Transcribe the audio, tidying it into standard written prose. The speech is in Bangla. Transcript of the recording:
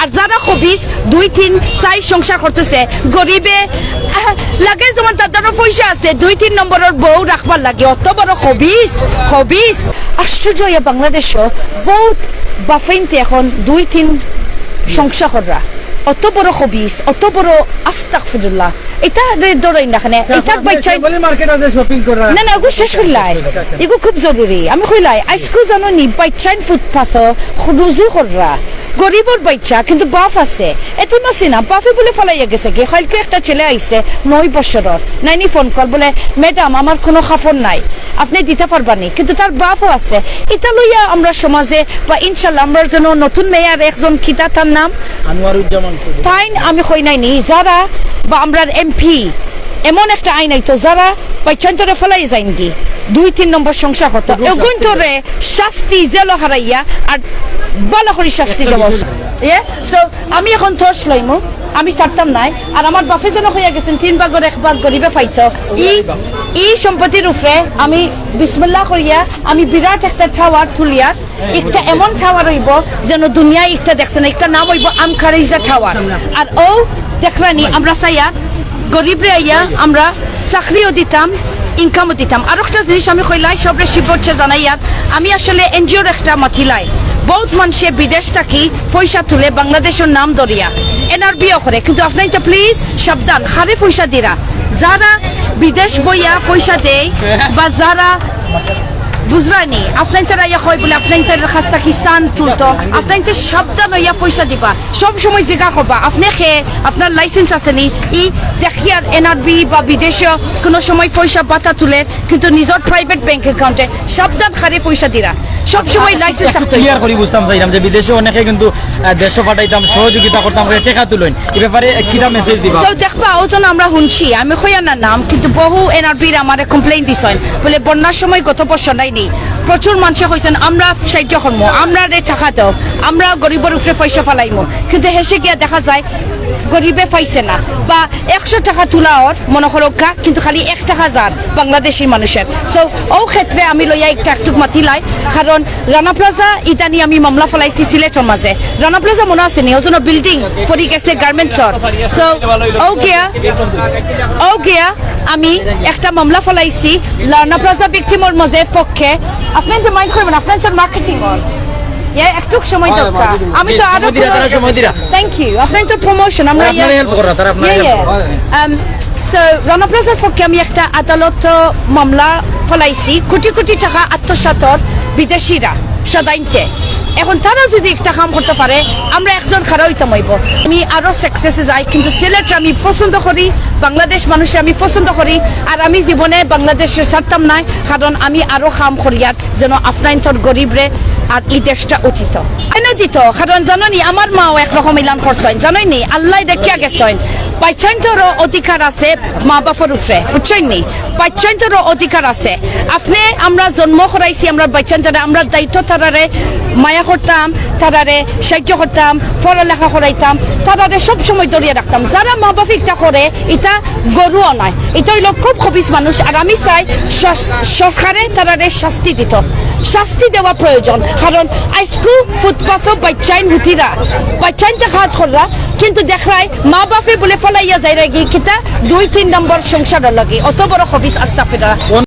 আর যারা খবিস 2-3-4 সংসার করতেছে গরিবে লাগে যেমন তাদের পয়সা আছে 2-3 নম্বরের বউ রাখবার লাগে অত বড় খবিস আশ্চর্য ইয়া বাংলাদেশও বহুত বাফাইনতে এখন 2-3 সংসার করা অত বড় খবিস অত বড় আস্তাগফিরুল্লাহ এটা দরাই না খানে এটা বাচ্চা বলি মার্কেট আছে শপিং করা না এগো শেষ হইলাই এগো খুব জরুরি আমি কইলাই আইসকু জানো নি বাচ্চাইন ফুটপাথ রুজু কররা গরিবর বাচ্চা কিন্তু বাপ আছে এত নাসি না বাপে বলে ফলাইয়া গেছে কি কালকে একটা ছেলে আইছে 9 বছরের নাইনি ফোন কর বলে ম্যাডাম আমার কোনো খাফর নাই আপনি দিতে পারবানি কিন্তু তার বাপও আছে এটা লইয়া আমরা সমাজে বা ইনশাআল্লাহ আমরা যেন নতুন মেয়ার একজন কিতা তার নাম আনোয়ারুজ্জামান তাই আমি কই নাইনি যারা বা আমরা এমপি এমন একটা আইন আইতো যারা বাচ্চান্তরে ফলাই যাইন কি 2-3 নম্বর সংসার হতো এগুন্তরে শাস্তি জেল হারাইয়া আর ভালো করে শাস্তি দেব সো আমি এখন থস লাইমু আমি ছাড়তাম নাই আর আমার বাপে যেন হইয়া গেছেন 3 ভাগের 1 ভাগ গরিবে পাইতো ই সম্পত্তির উপরে আমি বিসমিল্লাহ করিয়া আমি বিরাট একটা টাওয়ার তুলিয়ার একটা এমন টাওয়ার হইব যেন দুনিয়ায় একটা দেখছেন একটা নাম হইব আমখারিজা টাওয়ার আর ও দেখরানি আমরা চাইয়া গরিবরে আইয়া আমরা চাকরিও দিতাম ইনকামও দিতাম আর একটা জিনিস আমি কইলাই সবরে শিবচ্ছে জানাইয়ার আমি আসলে এনজিওর একটা মাথিলাই বহুত মানুষে বিদেশ থাকি পয়সা তুলে বাংলাদেশের নাম দরিয়া এনআরবিও করে কিন্তু আপনার তো প্লিজ সাবধান হারে পয়সা দিরা যারা বিদেশ বইয়া পয়সা দেয় বা যারা বুঝরানি আপনার তারা ইয়া হয় বলে আপনার তার খাস্তা কিসান তুলতো আপনার তো সাবধান হইয়া পয়সা দিবা সব সময় জিজ্ঞা করবা আপনি খেয়ে আপনার লাইসেন্স আছে নি ই দেখিয়ার এনআরবি বা বিদেশে কোনো সময় পয়সা বাতা তুলে কিন্তু নিজের প্রাইভেট ব্যাংক অ্যাকাউন্টে সাবধান হারে পয়সা দিরা সব সময় লাইসেন্স থাকতো ক্লিয়ার করি বুঝতাম চাইলাম যে বিদেশে অনেকে কিন্তু দেশ পাঠাইতাম সহযোগিতা করতাম টাকা তুলইন এই ব্যাপারে কিটা মেসেজ দিবা সো দেখবা ওজন আমরা শুনছি আমি কইয়া না নাম কিন্তু বহু এনআরবির আমারে কমপ্লেইন দিছেন বলে বন্যার সময় গত বছর নাই প্রচুর মানুষ হইছেন আমরা সাহায্য করবো আমরা রে টাকা দাও আমরা গরিবের উপরে পয়সা ফেলাইমু কিন্তু হেসে গিয়া দেখা যায় গরিবে পাইছে না বা 100 টাকা তোলাওর মনে করোকা কিন্তু খালি 1 টাকা যার বাংলাদেশি মানুষের সো ও ক্ষেত্রে আমি লইয়া একটু মাতিলাই কারণ রানা প্লাজা ইতানি আমি মামলা ফলাইছি সিলেটের মাঝে রানা প্লাজা মনে আছে নি ওজন বিল্ডিং ফরি গেছে গার্মেন্টসর সো ও গিয়া আমি একটা মামলা ফলাইছি রানা প্লাজা ভিকটিমর মাঝে পক্ষে আপনার তো মাইন্ড করবেন আপনার তো মার্কেটিং একটু সময় দরকার আমি তো আরো সময় দিরা থ্যাংক ইউ আপনার তো প্রমোশন আমরা হেল্প করা তারা আপনার সো রানা প্লাজার পক্ষে আমি একটা আদালত মামলা ফলাইছি কোটি কোটি টাকা আত্মসাৎর বিদেশিরা সদাইনতে এখন তারা যদি একটা কাম করতে পারে আমরা একজন খারাপ হইতাম হইব আমি আরো সাকসেসে যাই কিন্তু সিলেট আমি পছন্দ করি বাংলাদেশ মানুষের আমি পছন্দ করি আর আমি জীবনে বাংলাদেশের ছাড়তাম নাই কারণ আমি আরো কাম করিয়ার যেন আফনাইন্তর গরিবরে আর এই দেশটা উচিত এনে দিত কারণ জানি আমার মাও একরকম ইলান করছেন জানেন নি আল্লাহ দেখিয়া গেছেন বাচ্চান্তরও অধিকার আছে মা বাপের উপরে বুঝছেন নি বাচ্চান্তরও অধিকার আছে আপনি আমরা জন্ম করাইছি আমরা বাচ্চান্তরে আমরা দায়িত্ব তারারে মায়া করতাম তারারে সাহায্য করতাম পড়ালেখা করাইতাম তারারে সব সময় দরিয়ে রাখতাম যারা মা বাপ একটা করে এটা গরুও নয় এটা হইল খুব খবিস মানুষ আর আমি চাই সরকারে তারারে শাস্তি দিত শাস্তি দেওয়া প্রয়োজন কারণ আইসকু ফুটপাথ বাচ্চাইন হুতিরা বাচ্চাইনতে কাজ করা কিন্তু দেখায় মা বাপে বলে ফলাইয়া যাই রাখি কিতা 2-3 নম্বর সংসারের লাগে অত বড় খবিস আস্তাগফিরুল্লাহ